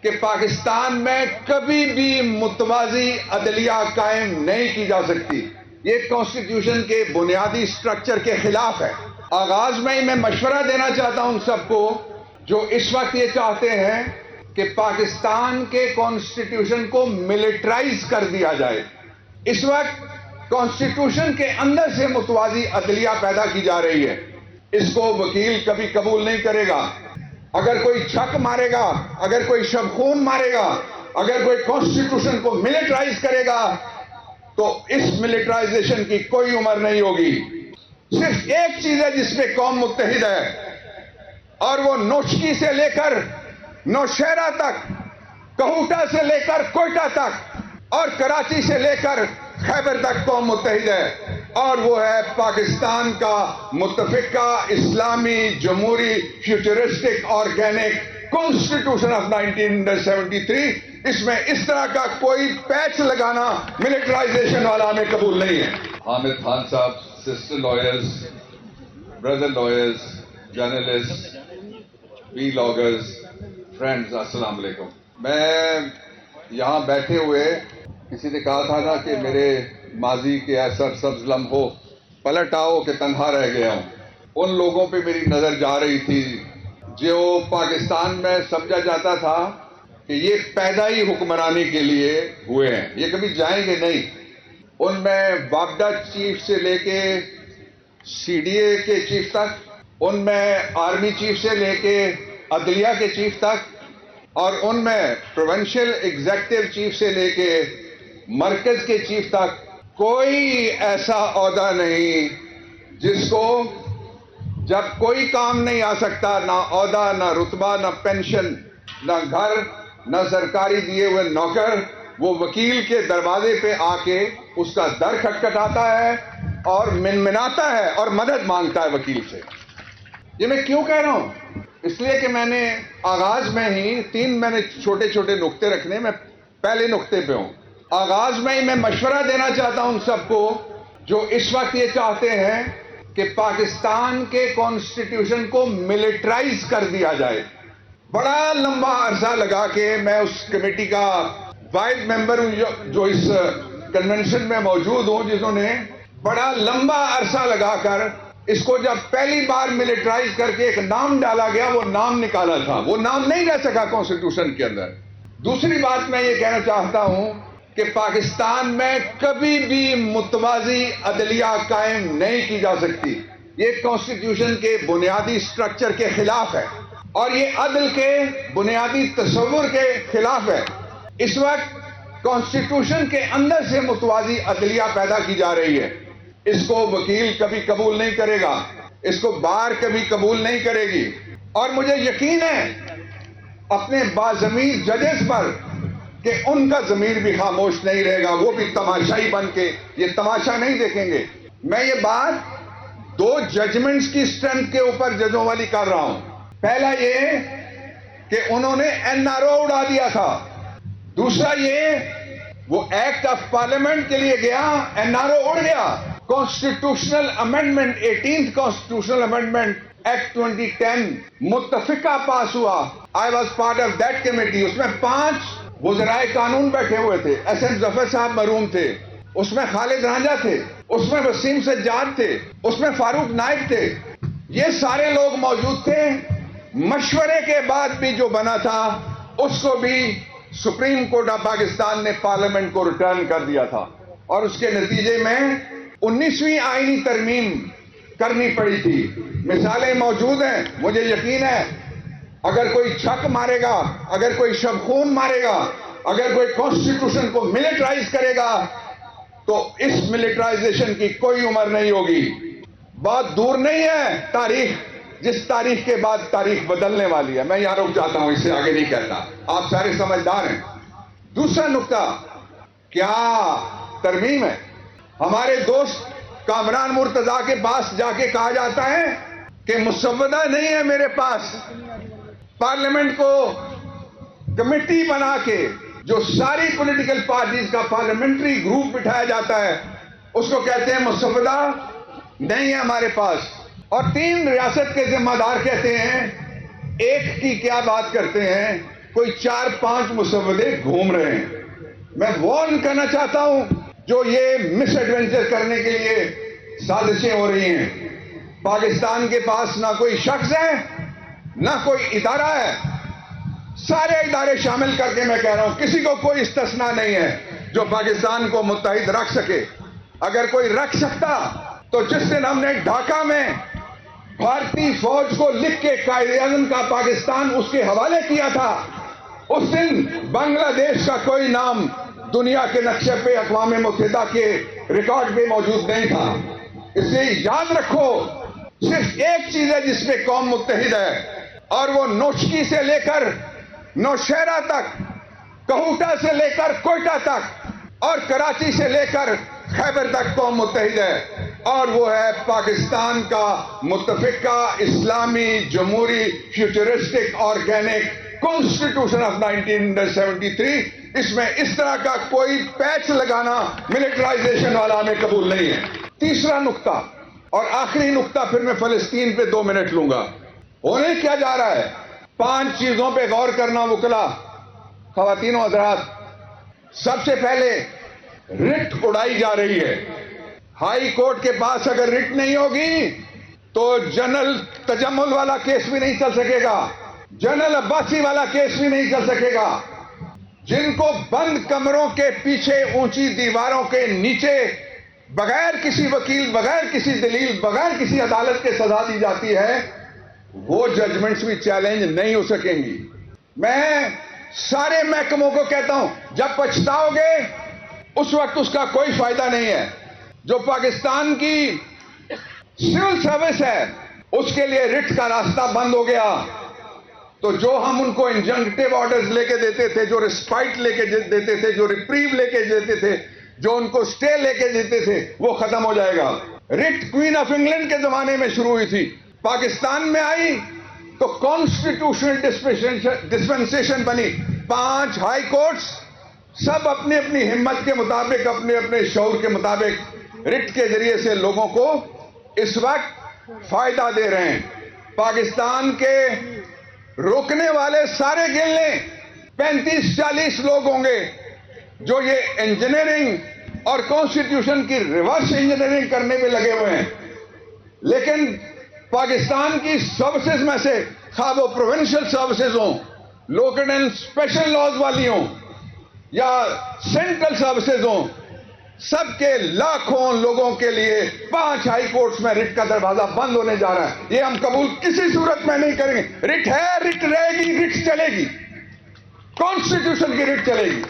کہ پاکستان میں کبھی بھی متوازی عدلیہ قائم نہیں کی جا سکتی. یہ کانسٹیٹیوشن کے بنیادی سٹرکچر کے خلاف ہے. آغاز میں ہی میں مشورہ دینا چاہتا ہوں سب کو جو اس وقت یہ چاہتے ہیں کہ پاکستان کے کانسٹیٹیوشن کو ملٹرائز کر دیا جائے. اس وقت کانسٹیٹیوشن کے اندر سے متوازی عدلیہ پیدا کی جا رہی ہے. اس کو وکیل کبھی قبول نہیں کرے گا. اگر کوئی چھک مارے گا، اگر کوئی شب خون مارے گا، اگر کوئی کانسٹیٹیوشن کو ملٹرائز کرے گا تو اس ملٹرائزیشن کی کوئی عمر نہیں ہوگی. صرف ایک چیز ہے جس پہ قوم متحد ہے اور وہ نوشکی سے لے کر نوشہرہ تک، کہوٹہ سے لے کر کوئٹہ تک اور کراچی سے لے کر خیبر تک قوم متحد ہے، اور وہ ہے پاکستان کا متفقہ اسلامی جمہوری فیوچرسٹک آرگینک کانسٹیٹیوشن آف 1973. اس میں اس طرح کا کوئی پیچ لگانا ملٹرائزیشن والا ہمیں قبول نہیں ہے. حامد خان صاحب، sister lawyers, brother lawyers, journalist, bloggers, friends, السلام علیکم. میں یہاں بیٹھے ہوئے کسی نے کہا تھا نا کہ میرے ماضی کے سرسبز لمحوں پلٹ آؤ کہ تنہا رہ گیا ہوں. ان لوگوں پہ میری نظر جا رہی تھی جو پاکستان میں سمجھا جاتا تھا کہ یہ پیدا ہی حکمرانی کے لیے ہوئے ہیں، یہ کبھی جائیں گے نہیں. ان میں وابڈا چیف سے لے کے سی ڈی اے کے چیف تک، ان میں آرمی چیف سے لے کے عدلیہ کے چیف تک، اور ان میں پروونشل ایگزیکٹو چیف سے لے کے مرکز کے چیف تک کوئی ایسا عہدہ نہیں جس کو جب کوئی کام نہیں آ سکتا، نہ عہدہ، نہ رتبہ، نہ پینشن، نہ گھر، نہ سرکاری دیے ہوئے نوکر، وہ وکیل کے دروازے پہ آ کے اس کا در کھٹکھٹاتا ہے اور منمناتا ہے اور مدد مانگتا ہے وکیل سے. یہ میں کیوں کہہ رہا ہوں؟ اس لیے کہ میں نے آغاز میں ہی میں نے چھوٹے چھوٹے نقطے رکھنے، میں پہلے نقطے پہ ہوں. آغاز میں ہی میں مشورہ دینا چاہتا ہوں سب کو جو اس وقت یہ چاہتے ہیں کہ پاکستان کے کانسٹیٹیوشن کو ملٹرائز کر دیا جائے. بڑا لمبا عرصہ لگا کے میں اس کمیٹی کا واحد ممبر ہوں جو اس کنونشن میں موجود ہوں، جنہوں نے بڑا لمبا عرصہ لگا کر اس کو جب پہلی بار ملٹرائز کر کے ایک نام ڈالا گیا، وہ نام نکالا تھا، وہ نام نہیں رہ سکا کانسٹیٹیوشن کے اندر. دوسری بات میں یہ کہنا چاہتا ہوں کہ پاکستان میں کبھی بھی متوازی عدلیہ قائم نہیں کی جا سکتی. یہ کانسٹیٹیوشن کے بنیادی سٹرکچر کے خلاف ہے اور یہ عدل کے بنیادی تصور کے خلاف ہے. اس وقت کانسٹیٹیوشن کے اندر سے متوازی عدلیہ پیدا کی جا رہی ہے. اس کو وکیل کبھی قبول نہیں کرے گا، اس کو بار کبھی قبول نہیں کرے گی، اور مجھے یقین ہے اپنے باضمیر ججز پر کہ ان کا ضمیر بھی خاموش نہیں رہے گا. وہ بھی تماشائی بن کے یہ تماشا نہیں دیکھیں گے. میں یہ بات 2 ججمنٹس کی اسٹرینتھ کے اوپر ججوں والی کر رہا ہوں. پہلا یہ کہ انہوں نے این آر او اڑا دیا تھا. دوسرا یہ وہ ایکٹ آف پارلیمنٹ کے لیے گیا، این آر او اڑ گیا. Constitutional amendment 18th constitutional amendment act 2010 متفقہ پاس ہوا. I was part of that committee. اس میں 5 وزرائے قانون بیٹھے ہوئے تھے. ایس ایم ظفر صاحب مرحوم تھے، اس میں خالد رانجھا تھے، اس میں وسیم سجاد تھے، اس میں فاروق نائب تھے. یہ سارے لوگ موجود تھے. مشورے کے بعد بھی جو بنا تھا اس کو بھی سپریم کورٹ آف پاکستان نے پارلیمنٹ کو ریٹرن کر دیا تھا، اور اس کے نتیجے میں 19ویں آئینی ترمیم کرنی پڑی تھی. مثالیں موجود ہیں. مجھے یقین ہے اگر کوئی چھک مارے گا، اگر کوئی شب خون مارے گا، اگر کوئی کانسٹیٹیوشن کو ملٹرائز کرے گا تو اس ملٹرائزیشن کی کوئی عمر نہیں ہوگی. بہت دور نہیں ہے تاریخ جس تاریخ کے بعد تاریخ بدلنے والی ہے. میں یہاں رک جاتا ہوں، اس سے آگے نہیں کہتا. آپ سارے سمجھدار ہیں. دوسرا نقطہ، کیا ترمیم ہے. ہمارے دوست کامران مرتضیٰ کے پاس جا کے کہا جاتا ہے کہ مسودہ نہیں ہے میرے پاس. پارلیمنٹ کو کمیٹی بنا کے جو ساری پولیٹیکل پارٹیز کا پارلیمنٹری گروپ بٹھایا جاتا ہے اس کو کہتے ہیں مسودہ نہیں ہے ہمارے پاس. اور 3 ریاست کے ذمہ دار کہتے ہیں، ایک کی کیا بات کرتے ہیں کوئی 4-5 مسودے گھوم رہے ہیں. میں وارن کرنا چاہتا ہوں جو یہ مس ایڈونچر کرنے کے لیے سازشیں ہو رہی ہیں. پاکستان کے پاس نہ کوئی شخص ہے نہ کوئی ادارہ ہے. سارے ادارے شامل کر کے میں کہہ رہا ہوں کسی کو کوئی استثناء نہیں ہے جو پاکستان کو متحد رکھ سکے. اگر کوئی رکھ سکتا تو جس دن ہم نے ڈھاکہ میں بھارتی فوج کو لکھ کے قائد اعظم کا پاکستان اس کے حوالے کیا تھا, اس دن بنگلہ دیش کا کوئی نام دنیا کے نقشے پہ اقوام متحدہ کے ریکارڈ پہ موجود نہیں تھا. اس لیے یاد رکھو صرف ایک چیز ہے جس پہ قوم متحد ہے, اور وہ نوشکی سے لے کر نوشہرہ تک, کہوٹہ سے لے کر کوئٹہ تک, اور کراچی سے لے کر خیبر تک قوم متحد ہے, اور وہ ہے پاکستان کا متفقہ اسلامی جمہوری فیوچرسٹک آرگینک کانسٹیٹیوشن آف 1973. اس میں اس طرح کا کوئی پیچ لگانا ملٹرائزیشن والا ہمیں قبول نہیں ہے. تیسرا نقطہ اور آخری نقطہ, پھر میں فلسطین پہ 2 منٹ لوں گا. ہونے کیا جا رہا ہے؟ 5 چیزوں پہ غور کرنا وکلا, خواتین و حضرات. سب سے پہلے رٹ اڑائی جا رہی ہے. ہائی کورٹ کے پاس اگر رٹ نہیں ہوگی تو جنرل تجمل والا کیس بھی نہیں چل سکے گا, جنرل عباسی والا کیس بھی نہیں چل سکے گا. جن کو بند کمروں کے پیچھے اونچی دیواروں کے نیچے بغیر کسی وکیل, بغیر کسی دلیل, بغیر کسی عدالت کے سزا دی جاتی ہے, وہ ججمنٹس بھی چیلنج نہیں ہو سکیں گی. میں سارے محکموں کو کہتا ہوں جب پچھتاؤ گے اس وقت اس کا کوئی فائدہ نہیں ہے. جو پاکستان کی سول سروس ہے اس کے لیے رٹ کا راستہ بند ہو گیا, تو جو ہم ان کو انجنکٹیو آرڈرز لے کے دیتے تھے, جو ریسپائٹ لے کے دیتے تھے, جو ریپریو لے کے دیتے تھے, جو ان کو سٹے لے کے دیتے تھے, وہ ختم ہو جائے گا. رٹ کوئین آف انگلینڈ کے زمانے میں شروع ہوئی تھی, پاکستان میں آئی تو کانسٹیٹیوشنل ڈسپنسیشن بنی. 5 ہائی کورٹس سب اپنی اپنی ہمت کے مطابق, اپنے اپنے شعور کے مطابق رٹ کے ذریعے سے لوگوں کو اس وقت فائدہ دے رہے ہیں. پاکستان کے روکنے والے سارے گن لیں 35-40 لوگ ہوں گے جو یہ انجینئرنگ اور کانسٹیٹیوشن کی ریورس انجینئرنگ کرنے میں لگے ہوئے ہیں. لیکن پاکستان کی سروسز میں سے, خواہ وہ پروونشل سروسز ہوں, لوکل اینڈ اسپیشل لاز والی ہوں, یا سینٹرل سروسز ہوں, سب کے لاکھوں لوگوں کے لیے 5 ہائی کورٹس میں رٹ کا دروازہ بند ہونے جا رہا ہے. یہ ہم قبول کسی صورت میں نہیں کریں گے. رٹ ہے, رٹ رہے گی, رٹ چلے گی, کانسٹیٹیوشن کی رٹ چلے گی.